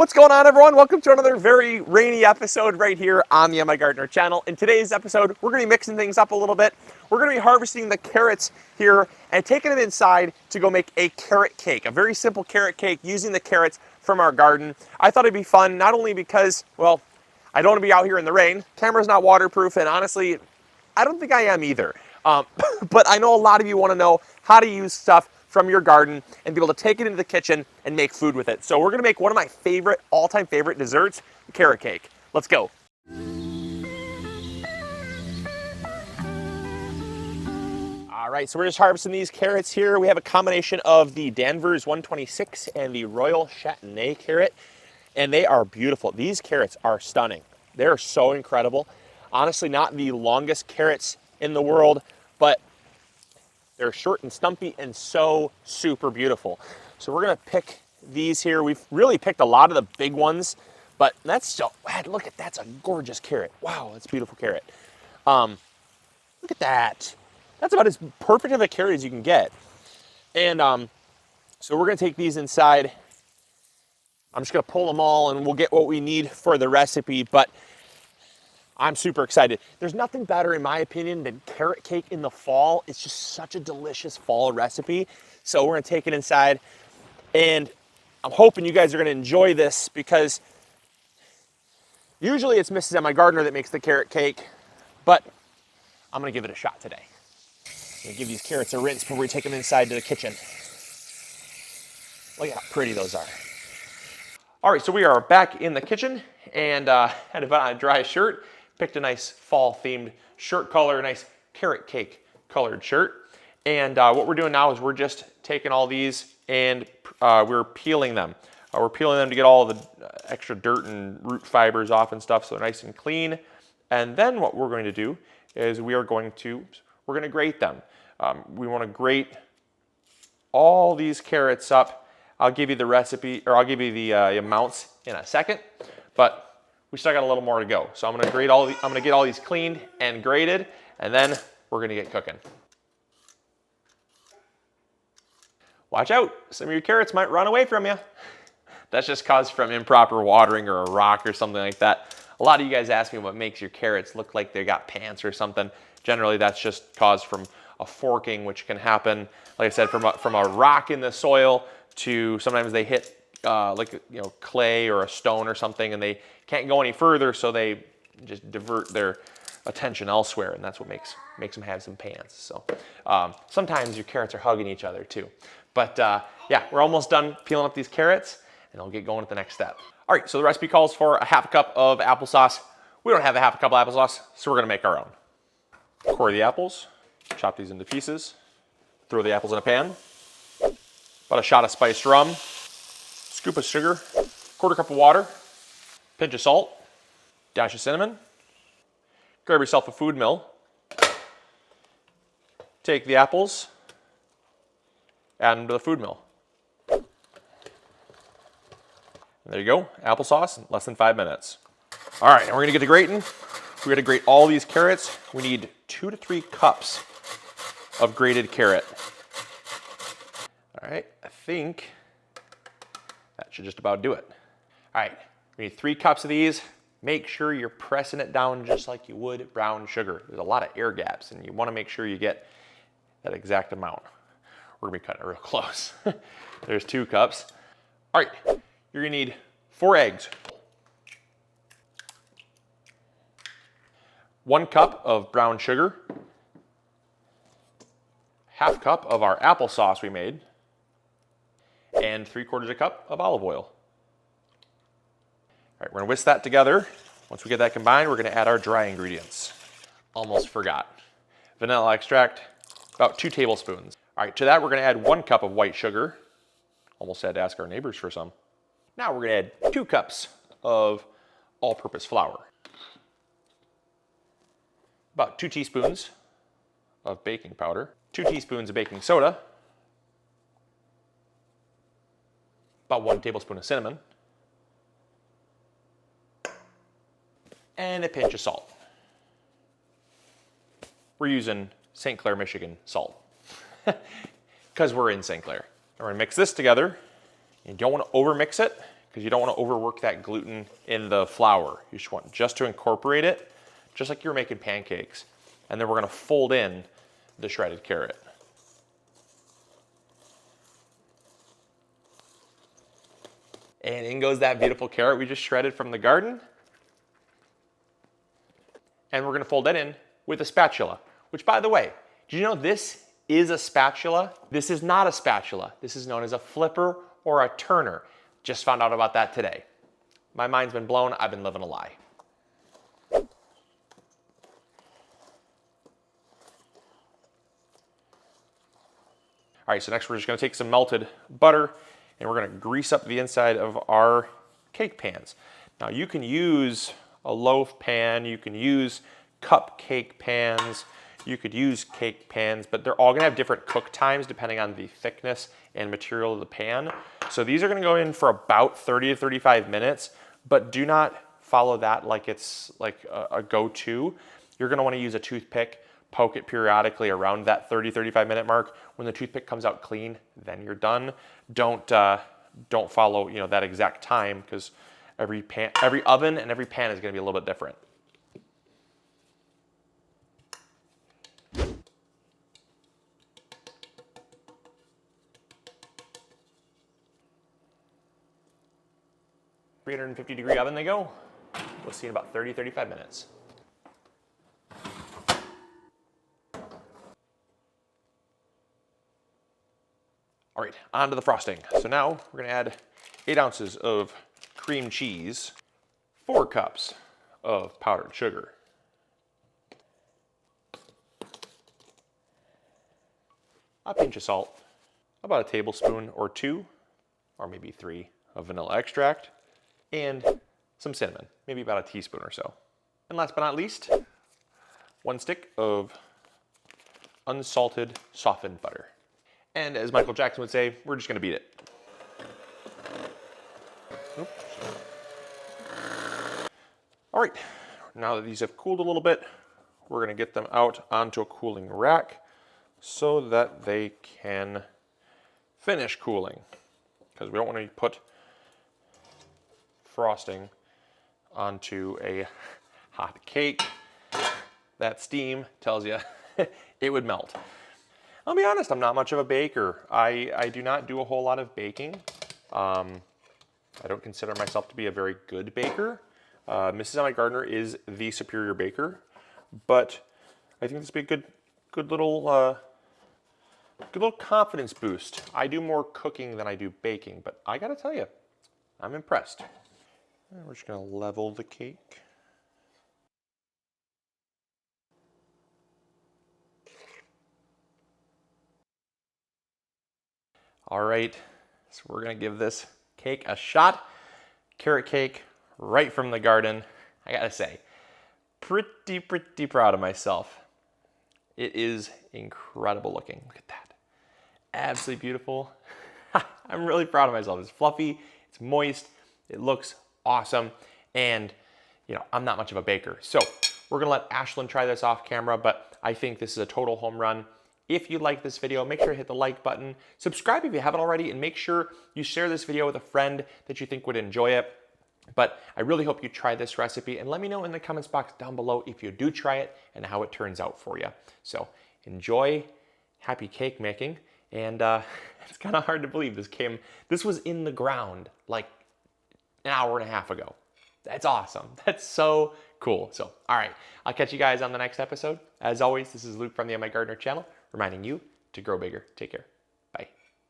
What's going on, everyone? Welcome to another very rainy episode right here on the MIgardener channel. In today's episode, we're going to be mixing things up a little bit. We're going to be harvesting the carrots here and taking them inside to go make a carrot cake, a very simple carrot cake using the carrots from our garden. I thought it'd be fun, not only because, well, I don't want to be out here in the rain. Camera's not waterproof, and honestly, I don't think I am either. But I know a lot of you want to know how to use stuff from your garden and be able to take it into the kitchen and make food with it. So we're gonna make one of my favorite, all-time favorite desserts, the carrot cake. Let's go. All right, so we're just harvesting these carrots here. We have a combination of the Danvers 126 and the Royal Châtenay carrot, and they are beautiful. These carrots are stunning. They're so incredible. Honestly, not the longest carrots in the world, but they're short and stumpy and so super beautiful. So we're gonna pick these here. We've really picked a lot of the big ones, but that's so, look at that's a gorgeous carrot. Wow, that's a beautiful carrot. Look at that. That's about as perfect of a carrot as you can get. And so we're gonna take these inside. I'm just gonna pull them all and we'll get what we need for the recipe, but I'm super excited. There's nothing better, in my opinion, than carrot cake in the fall. It's just such a delicious fall recipe. So we're gonna take it inside, and I'm hoping you guys are gonna enjoy this because usually it's Mrs. MIgardener that makes the carrot cake, but I'm gonna give it a shot today. I'm gonna give these carrots a rinse before we take them inside to the kitchen. Look at how pretty those are. All right, so we are back in the kitchen and had about on a dry shirt. Picked a nice fall-themed shirt color, a nice carrot cake colored shirt. And what we're doing now is we're just taking all these and we're peeling them. We're peeling them to get all the extra dirt and root fibers off and stuff so they're nice and clean. And then what we're going to do is we're going to grate them. We want to grate all these carrots up. I'll give you the recipe, or I'll give you the amounts in a second, but we still got a little more to go. So I'm gonna get all these cleaned and grated, and then we're gonna get cooking. Watch out, some of your carrots might run away from you. That's just caused from improper watering or a rock or something like that. A lot of you guys ask me what makes your carrots look like they got pants or something. Generally, that's just caused from a forking, which can happen, like I said, from a rock in the soil to sometimes they hit clay or a stone or something, and they can't go any further, so they just divert their attention elsewhere, and that's what makes them have some pants. So sometimes your carrots are hugging each other too. But yeah, we're almost done peeling up these carrots, and I'll get going at the next step. All right, so the recipe calls for a half a cup of applesauce. We don't have a half a cup of applesauce, so we're gonna make our own. Core the apples, chop these into pieces, throw the apples in a pan, about a shot of spiced rum, scoop of sugar, quarter cup of water, pinch of salt, dash of cinnamon. Grab yourself a food mill. Take the apples, add them to the food mill. And there you go, applesauce in less than 5 minutes. All right, and we're gonna get to grating. We're gonna grate all these carrots. We need 2 to 3 cups of grated carrot. All right, I think that should just about do it. All right, we need 3 cups of these. Make sure you're pressing it down just like you would brown sugar. There's a lot of air gaps, and you want to make sure you get that exact amount. We're gonna be cutting it real close. There's 2 cups. All right, you're gonna need 4 eggs, 1 cup of brown sugar, half cup of our applesauce we made, and 3/4 cup of olive oil. All right, we're gonna whisk that together. Once we get that combined, we're gonna add our dry ingredients. Almost forgot. Vanilla extract, about 2 tablespoons. All right, to that we're gonna add 1 cup of white sugar. Almost had to ask our neighbors for some. Now we're gonna add 2 cups of all-purpose flour. About 2 teaspoons of baking powder, 2 teaspoons of baking soda, about 1 tablespoon of cinnamon, and a pinch of salt. We're using St. Clair, Michigan salt because we're in St. Clair. And we're gonna mix this together. You don't want to over mix it because you don't want to overwork that gluten in the flour. You just want just to incorporate it, just like you're making pancakes. And then we're going to fold in the shredded carrot. And in goes that beautiful carrot we just shredded from the garden. And we're going to fold that in with a spatula, which, by the way, did you know this is a spatula? This is not a spatula. This is known as a flipper or a turner. Just found out about that today. My mind's been blown. I've been living a lie. All right, so next we're just going to take some melted butter and we're going to grease up the inside of our cake pans. Now you can use a loaf pan, you can use cupcake pans, you could use cake pans, but they're all going to have different cook times depending on the thickness and material of the pan. So these are going to go in for about 30 to 35 minutes, but do not follow that like it's like a go-to. You're going to want to use a toothpick, poke it periodically around that 30-35 minute mark. When the toothpick comes out clean, then you're done. Don't follow, you know, that exact time, because every oven and every pan is going to be a little bit different. .350-degree oven they go. We'll see in about 30-35 minutes. All right, on to the frosting. So now we're going to add 8 ounces of cream cheese, 4 cups of powdered sugar, a pinch of salt, about a tablespoon or 2, or maybe 3 of vanilla extract, and some cinnamon, maybe about a teaspoon or so. And last but not least, 1 stick of unsalted softened butter. And as Michael Jackson would say, we're just going to beat it. Oops. All right, now that these have cooled a little bit, we're going to get them out onto a cooling rack so that they can finish cooling, because we don't want to put frosting onto a hot cake. That steam tells you it would melt. I'll be honest, I'm not much of a baker. I do not do a whole lot of baking. I don't consider myself to be a very good baker. Mrs. MIgardener is the superior baker, but I think this would be a good little confidence boost. I do more cooking than I do baking, but I gotta tell you, I'm impressed. And we're just gonna level the cake. All right, so we're gonna give this cake a shot. Carrot cake right from the garden. I gotta say, pretty proud of myself. It is incredible looking. Look at that. Absolutely beautiful. I'm really proud of myself. It's fluffy, it's moist, it looks awesome, and you know, I'm not much of a baker. So we're gonna let Ashlyn try this off camera, but I think this is a total home run. If you like this video, make sure to hit the like button, subscribe if you haven't already, and make sure you share this video with a friend that you think would enjoy it. But I really hope you try this recipe, and let me know in the comments box down below if you do try it and how it turns out for you. So enjoy, happy cake making, and it's kind of hard to believe this was in the ground like an hour and a half ago. That's awesome. That's so cool. So, all right, I'll catch you guys on the next episode. As always, this is Luke from the MIgardener channel, reminding you to grow bigger. Take care.